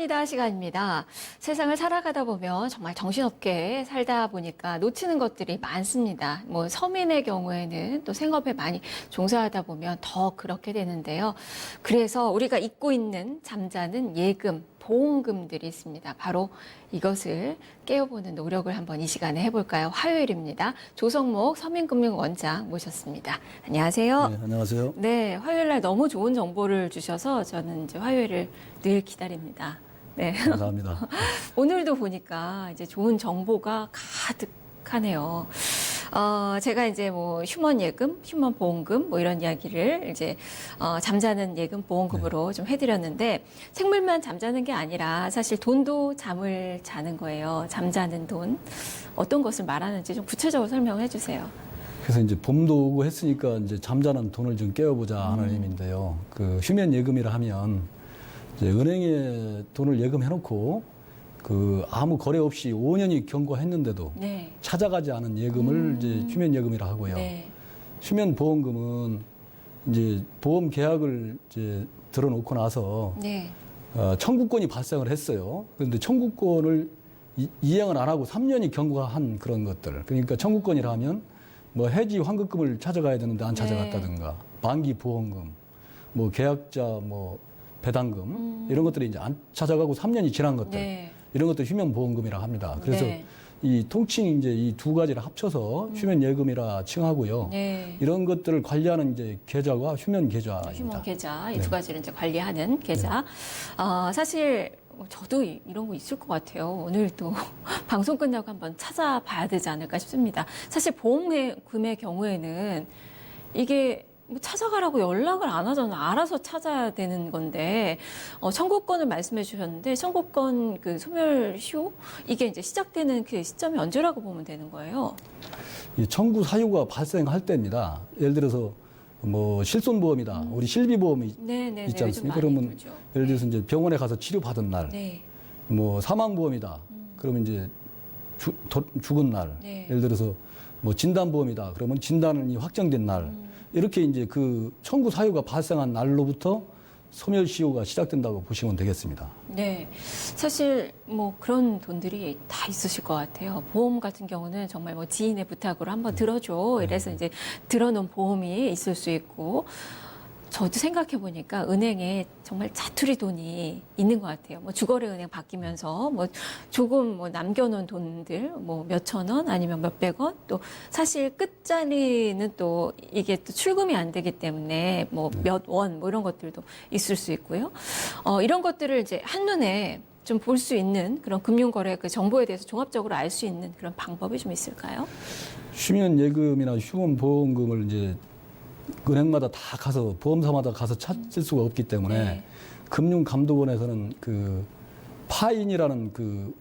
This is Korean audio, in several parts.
공감합니다 시간입니다. 세상을 살아가다 보면 정말 정신없게 살다 보니까 놓치는 것들이 많습니다. 뭐 서민의 경우에는 또 생업에 많이 종사하다 보면 더 그렇게 되는데요. 그래서 우리가 잊고 있는 잠자는 예금, 보험금들이 있습니다. 바로 이것을 깨워보는 노력을 한번 이 시간에 해볼까요? 화요일입니다. 조성목 서민금융원장 모셨습니다. 안녕하세요. 네, 안녕하세요. 네, 화요일 날 너무 좋은 정보를 주셔서 저는 이제 화요일을 늘 기다립니다. 네. 감사합니다. 오늘도 보니까 이제 좋은 정보가 가득하네요. 제가 이제 뭐 휴먼 예금, 휴먼 보험금 뭐 이런 이야기를 이제 잠자는 예금 보험금으로 좀 해드렸는데 생물만 잠자는 게 아니라 사실 돈도 잠을 자는 거예요. 잠자는 돈. 어떤 것을 말하는지 좀 구체적으로 설명해 주세요. 그래서 이제 봄도 오고 했으니까 이제 잠자는 돈을 좀 깨워보자 하는 의미인데요. 그 휴면 예금이라 하면 이제 은행에 돈을 예금해놓고 그 아무 거래 없이 5년이 경과했는데도 네. 찾아가지 않은 예금을 이제 휴면 예금이라 하고요. 네. 휴면 보험금은 이제 보험 계약을 이제 들어놓고 나서 네. 청구권이 발생을 했어요. 그런데 청구권을 이행을 안 하고 3년이 경과한 그런 것들. 그러니까 청구권이라면 뭐 해지 환급금을 찾아가야 되는데 안 찾아갔다든가 만기 보험금, 뭐 계약자 뭐 배당금 이런 것들이 이제 안 찾아가고 3년이 지난 것들. 네. 이런 것도 휴면 보험금이라 합니다. 그래서 네. 이 통칭 이제 이 두 가지를 합쳐서 휴면 예금이라 칭하고요. 네. 이런 것들을 관리하는 이제 계좌가 휴면 계좌입니다. 휴먼 계좌, 이 네. 두 가지를 이제 관리하는 계좌. 사실 저도 이런 거 있을 것 같아요. 오늘 또 방송 끝나고 한번 찾아봐야 되지 않을까 싶습니다. 사실 보험금의 경우에는 이게 뭐 찾아가라고 연락을 안 하잖아요. 알아서 찾아야 되는 건데, 청구권을 말씀해 주셨는데, 청구권 그 소멸시효? 이게 이제 시작되는 그 시점이 언제라고 보면 되는 거예요? 이 청구 사유가 발생할 때입니다. 예를 들어서 뭐 실손보험이다. 우리 실비보험이 네네. 있지 않습니까? 그러면 예를 들어서 이제 병원에 가서 치료받은 날, 네. 뭐 사망보험이다. 그러면 이제 죽은 날, 네. 예를 들어서 뭐 진단보험이다. 그러면 진단이 확정된 날, 이렇게 이제 그 청구 사유가 발생한 날로부터 소멸시효가 시작된다고 보시면 되겠습니다. 네. 사실 뭐 그런 돈들이 다 있으실 것 같아요. 보험 같은 경우는 정말 뭐 지인의 부탁으로 한번 들어줘. 이래서 이제 들어놓은 보험이 있을 수 있고, 저도 생각해 보니까 은행에 정말 자투리 돈이 있는 것 같아요. 뭐 주거래 은행 바뀌면서 뭐 조금 뭐 남겨놓은 돈들 뭐 몇천 원 아니면 몇백 원, 또 사실 끝자리는 또 이게 또 출금이 안 되기 때문에 뭐 몇 원 뭐 이런 것들도 있을 수 있고요. 이런 것들을 이제 한눈에 좀 볼 수 있는 그런 금융거래 그 정보에 대해서 종합적으로 알 수 있는 그런 방법이 좀 있을까요? 휴면 예금이나 휴면 보험금을 이제 은행마다 다 가서 보험사마다 가서 찾을 수가 없기 때문에 네. 금융감독원에서는 그 파인이라는 그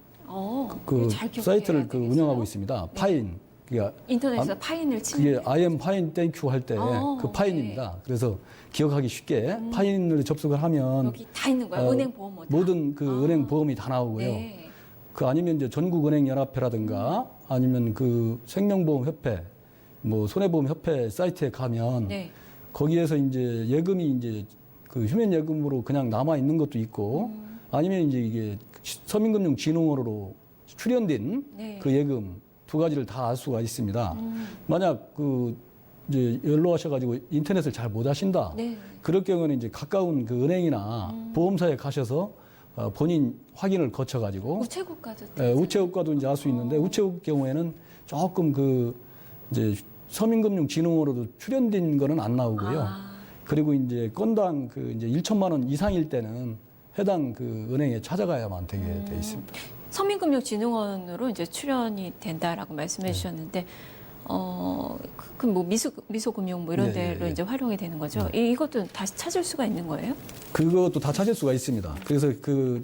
잘 기억해야 사이트를 그 되겠어요. 운영하고 있습니다. 파인. 그게 인터넷에서 파인을 치는 그게 I am fine, thank you 할 때 그 네. 파인입니다. 그래서 기억하기 쉽게 파인을 접속을 하면 여기 다 있는 거예요. 은행 보험 뭐 다. 모든 그 은행 보험이 다 나오고요. 네. 그 아니면 이제 전국은행연합회라든가 아니면 그 생명보험협회, 뭐 손해보험협회 사이트에 가면 네. 거기에서 이제 예금이 이제 그 휴면 예금으로 그냥 남아 있는 것도 있고 아니면 이제 이게 서민금융진흥원으로 출연된 네. 그 예금 두 가지를 다 알 수가 있습니다. 만약 그 이제 연로하셔가지고 인터넷을 잘 못 하신다. 네. 그럴 경우는 이제 가까운 그 은행이나 보험사에 가셔서 본인 확인을 거쳐가지고 우체국가도 우체국과도 이제 알 수 있는데 우체국 경우에는 조금 그 이제 서민금융진흥원으로도 출연된 거는 안 나오고요. 그리고 이제 건당 그 이제 1천만 원 이상일 때는 해당 그 은행에 찾아가야만 되게 돼 있습니다. 서민금융진흥원으로 이제 출연이 된다라고 말씀해 주셨는데, 그 뭐 미소금융 뭐 이런 데로 이제 활용이 되는 거죠. 이것도 다시 찾을 수가 있는 거예요? 그것도 다 찾을 수가 있습니다. 그래서 그게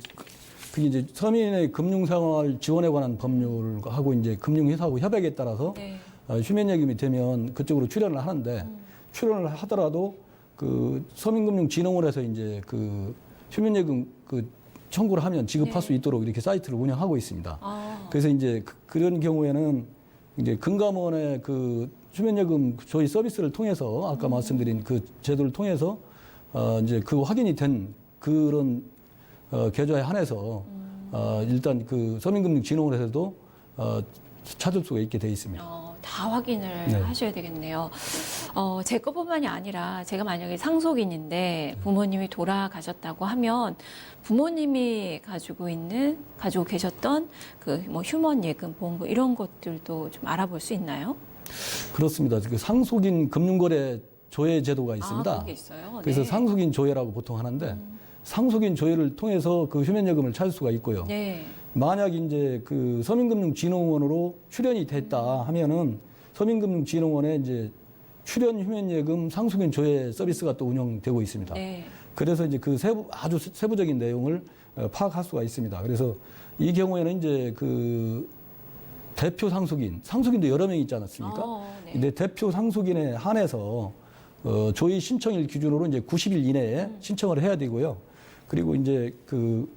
이제 서민의 금융생활 지원에 관한 법률하고 이제 금융회사하고 협약에 따라서 네. 휴면 예금이 되면 그쪽으로 출연을 하는데 출연을 하더라도 그 서민금융진흥원에서 이제 그 휴면 예금 그 청구를 하면 지급할 수 있도록 이렇게 사이트를 운영하고 있습니다. 그래서 이제 그런 경우에는 이제 금감원의 그 휴면 예금 조의 서비스를 통해서 아까 말씀드린 그 제도를 통해서 이제 그 확인이 된 그런 계좌에 한해서 일단 그 서민금융진흥원에서도 찾을 수가 있게 돼 있습니다. 다 확인을 네. 하셔야 되겠네요. 제 것뿐만이 아니라 제가 만약에 상속인인데 부모님이 돌아가셨다고 하면 부모님이 가지고 계셨던 그 뭐 휴먼 예금, 보험금 이런 것들도 좀 알아볼 수 있나요? 그렇습니다. 그 상속인 금융거래 조회 제도가 있습니다. 그런 게 있어요. 그래서 네. 상속인 조회라고 보통 하는데 상속인 조회를 통해서 그 휴면예금을 찾을 수가 있고요. 네. 만약 이제 그 서민금융진흥원으로 출연이 됐다 하면은 서민금융진흥원에 이제 출연 휴면예금 상속인 조회 서비스가 또 운영되고 있습니다. 네. 그래서 이제 그 아주 세부적인 내용을 파악할 수가 있습니다. 그래서 이 경우에는 이제 그 대표 상속인도 여러 명이 있지 않았습니까? 네. 근데 대표 상속인에 한해서 조의 신청일 기준으로 이제 90일 이내에 신청을 해야 되고요. 그리고 이제 그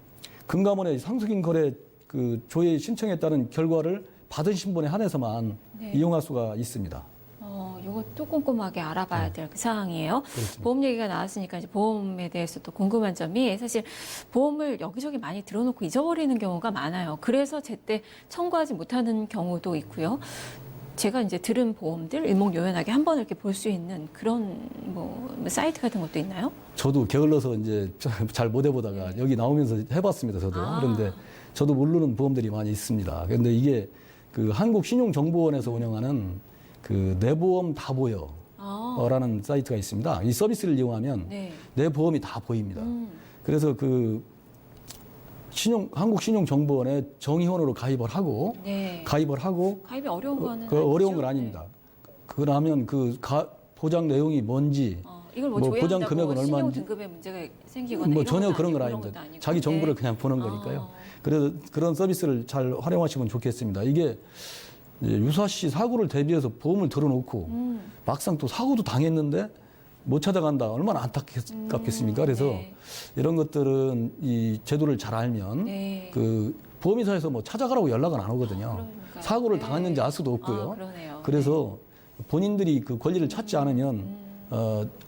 금감원의 상속인 거래 그 조회 신청에 따른 결과를 받으신 분에 한해서만 네. 이용할 수가 있습니다. 이것도 꼼꼼하게 알아봐야 될 그 사항이에요. 그렇습니다. 보험 얘기가 나왔으니까 이제 보험에 대해서 또 궁금한 점이 사실 보험을 여기저기 많이 들어놓고 잊어버리는 경우가 많아요. 그래서 제때 청구하지 못하는 경우도 있고요. 제가 이제 들은 보험들 일목요연하게 한 번 이렇게 볼 수 있는 그런 뭐 사이트 같은 것도 있나요? 저도 게을러서 이제 잘 못 해보다가 여기 나오면서 해봤습니다. 저도. 그런데 저도 모르는 보험들이 많이 있습니다. 그런데 이게 그 한국신용정보원에서 운영하는 그 내 보험 다 보여라는 사이트가 있습니다. 이 서비스를 이용하면 네. 내 보험이 다 보입니다. 그래서 그 한국신용정보원에 정의원으로 가입을 하고 네. 가입이 어려운 거는 어려운 아니죠? 건 아닙니다. 그러면 보장 내용이 뭔지 이걸 뭐 보장 조회한다고 금액은 신용 얼마인지 등급에 문제가 생기거나 뭐 이런 전혀 건 그런 건 아니고 아닙니다. 것도 아니고. 자기 정보를 네. 그냥 보는 거니까요. 그래서 그런 서비스를 잘 활용하시면 좋겠습니다. 이게 이제 유사시 사고를 대비해서 보험을 들어놓고 막상 또 사고도 당했는데 못 찾아간다. 얼마나 안타깝겠습니까? 그래서 네. 이런 것들은 이 제도를 잘 알면 네. 그 보험회사에서 뭐 찾아가라고 연락은 안 오거든요. 그러니까요. 사고를 네. 당했는지 알 수도 없고요. 그러네요. 그래서 본인들이 그 권리를 찾지 않으면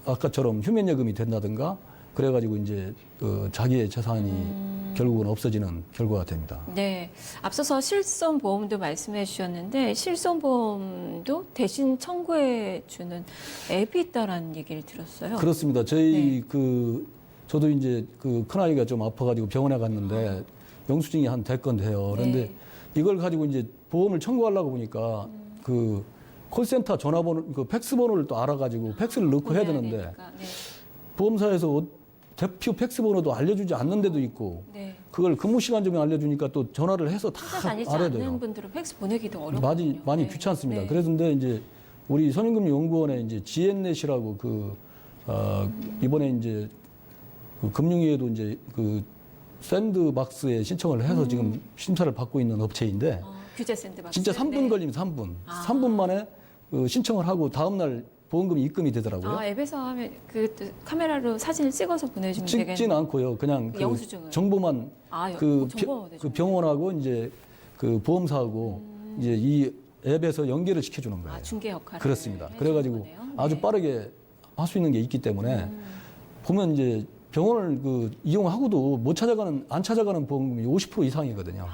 아까처럼 휴면예금이 된다든가 그래가지고 이제 그 자기의 재산이 결국은 없어지는 결과가 됩니다. 네. 앞서서 실손보험도 말씀해 주셨는데 실손보험도 대신 청구해 주는 앱이 있다라는 얘기를 들었어요. 그렇습니다. 저희 네. 저도 이제 그 큰아이가 좀 아파가지고 병원에 갔는데 영수증이 한 100건 돼요. 그런데 네. 이걸 가지고 이제 보험을 청구하려고 보니까 그 콜센터 전화번호, 그 팩스 번호를 또 알아가지고 팩스를 넣고 해야 되는데 되니까. 네. 보험사에서 대표 팩스 번호도 알려주지 않는 데도 있고 네. 그걸 근무 시간 중에 알려주니까 또 전화를 해서 다 찾아다니지 알아야 않는 돼요. 분들은 팩스 보내기도 어렵거든요. 많이 네. 귀찮습니다. 네. 그래서 이제 우리 서민금융연구원에 이제 지엔넷이라고 이번에 이제 그 금융위에도 이제 그 샌드박스에 신청을 해서 지금 심사를 받고 있는 업체인데 규제 샌드박스. 진짜 3분 네. 걸리면 3분. 3분 만에 그 신청을 하고 다음날 보험금이 입금이 되더라고요. 앱에서 하면 그 카메라로 사진을 찍어서 보내주면 찍진 되겠네요. 않고요. 그냥 그 영수증을. 정보만 정보 그 병원하고 이제 그 보험사하고 이제 이 앱에서 연결을 시켜주는 거예요. 중개 역할을 그렇습니다. 해주는 그래가지고 거네요. 아주 네. 빠르게 할 수 있는 게 있기 때문에 보면 이제 병원을 이용하고도 안 찾아가는 보험금이 50% 이상이거든요.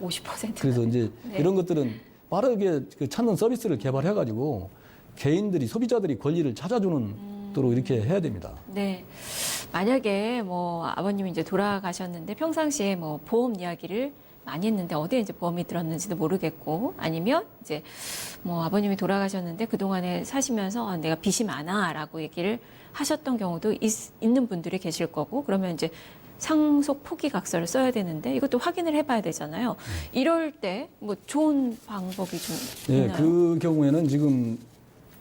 50%. 그래서 이제 네. 이런 것들은 빠르게 찾는 서비스를 개발해가지고 개인들이 소비자들이 권리를 찾아주는 도록 이렇게 해야 됩니다. 네. 만약에 뭐 아버님이 이제 돌아가셨는데 평상시에 뭐 보험 이야기를 많이 했는데 어디에 이제 보험이 들었는지도 모르겠고 아니면 이제 뭐 아버님이 돌아가셨는데 그동안에 사시면서 내가 빚이 많아라고 얘기를 하셨던 경우도 있는 분들이 계실 거고 그러면 이제 상속 포기각서를 써야 되는데 이것도 확인을 해봐야 되잖아요. 이럴 때 뭐 좋은 방법이 좀 네, 있나요? 그 경우에는 지금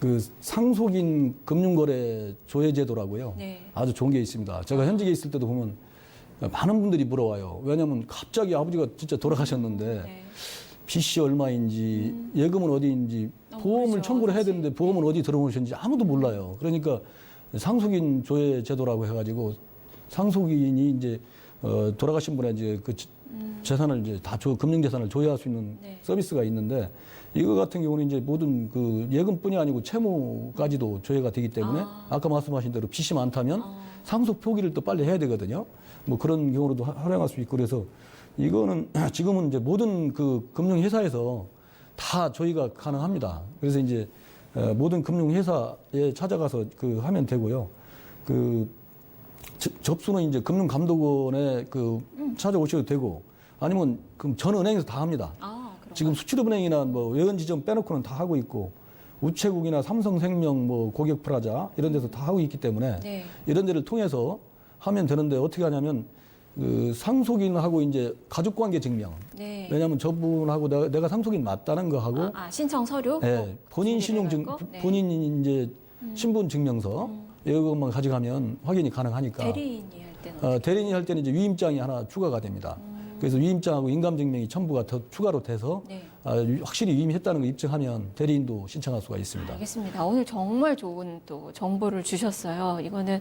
그 상속인 금융거래 조회제도라고요. 네. 아주 좋은 게 있습니다. 제가 현직에 있을 때도 보면 많은 분들이 물어와요. 왜냐하면 갑자기 아버지가 진짜 돌아가셨는데 네. 빚이 얼마인지 예금은 어디인지 보험을 모르죠. 청구를 해야 그치. 되는데 보험은 어디 들어오셨는지 아무도 몰라요. 그러니까 상속인 조회 제도라고 해가지고 상속인이 이제 돌아가신 분의 이제 그 재산을 이제 금융 재산을 조회할 수 있는 네. 서비스가 있는데 이거 같은 경우는 이제 모든 그 예금뿐이 아니고 채무까지도 조회가 되기 때문에 아까 말씀하신 대로 빚이 많다면 상속 포기를 또 빨리 해야 되거든요. 뭐 그런 경우로도 활용할 수 있고 그래서 이거는 지금은 이제 모든 그 금융회사에서 다 저희가 가능합니다. 그래서 이제 모든 금융회사에 찾아가서 그 하면 되고요. 그 접수는 이제 금융감독원에 그 찾아오셔도 되고 아니면 그럼 전 은행에서 다 합니다. 지금 수출입은행이나 뭐 외연지점 빼놓고는 다 하고 있고 우체국이나 삼성생명 뭐 고객프라자 이런 데서 다 하고 있기 때문에 네. 이런 데를 통해서 하면 되는데 어떻게 하냐면 그 상속인하고 이제 가족관계 증명. 네. 왜냐하면 저분하고 내가 상속인 맞다는 거 하고 신청 서류? 네, 본인 신용증, 네. 본인 이제 신분 증명서 이것만 가져가면 확인이 가능하니까. 대리인이 할 때는 대리인이 할 때는 이제 위임장이 하나 추가가 됩니다. 그래서 위임장하고 인감증명이 첨부가 더 추가로 돼서 네. 확실히 위임했다는 걸 입증하면 대리인도 신청할 수가 있습니다. 알겠습니다. 오늘 정말 좋은 또 정보를 주셨어요. 이거는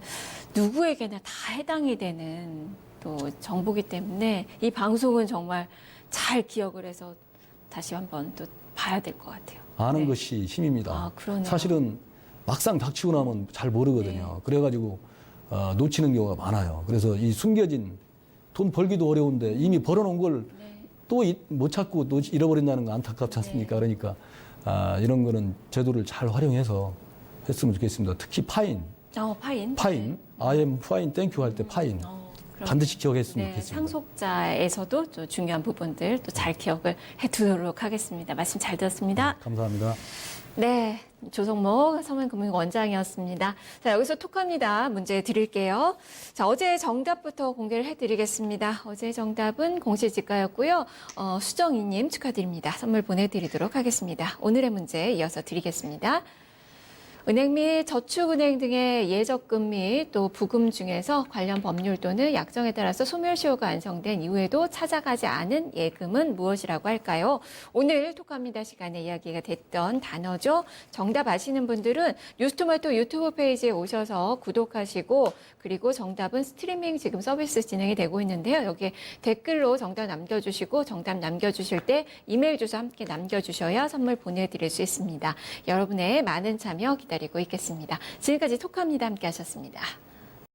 누구에게나 다 해당이 되는 또 정보기 때문에 이 방송은 정말 잘 기억을 해서 다시 한번 또 봐야 될 것 같아요. 아는 네. 것이 힘입니다. 그러네요. 사실은 막상 닥치고 나면 잘 모르거든요. 네. 그래가지고 놓치는 경우가 많아요. 그래서 이 숨겨진 돈 벌기도 어려운데 이미 벌어놓은 걸 또 못 찾고 잃어버린다는 거 안타깝지 않습니까? 네. 그러니까 이런 거는 제도를 잘 활용해서 했으면 좋겠습니다. 특히 파인. 파인. I am fine, thank you 할 때 파인. 반드시 기억했으면 네, 좋겠습니다. 상속자에서도 또 중요한 부분들 또 잘 기억을 해두도록 하겠습니다. 말씀 잘 들었습니다. 감사합니다. 네, 조성목 서면금융원장이었습니다. 자, 여기서 톡합니다. 문제 드릴게요. 자, 어제 정답부터 공개를 해드리겠습니다. 어제 정답은 공시지가였고요. 수정이님 축하드립니다. 선물 보내드리도록 하겠습니다. 오늘의 문제 이어서 드리겠습니다. 은행 및 저축은행 등의 예적금 및 또 부금 중에서 관련 법률 또는 약정에 따라서 소멸시효가 완성된 이후에도 찾아가지 않은 예금은 무엇이라고 할까요? 오늘 톡합니다 시간에 이야기가 됐던 단어죠. 정답 아시는 분들은 뉴스토마토 유튜브 페이지에 오셔서 구독하시고 그리고 정답은 스트리밍 지금 서비스 진행이 되고 있는데요. 여기에 댓글로 정답 남겨주시고 정답 남겨주실 때 이메일 주소 함께 남겨주셔야 선물 보내드릴 수 있습니다. 여러분의 많은 참여 기다리고 있겠습니다. 지금까지 톡합니다 함께 하셨습니다.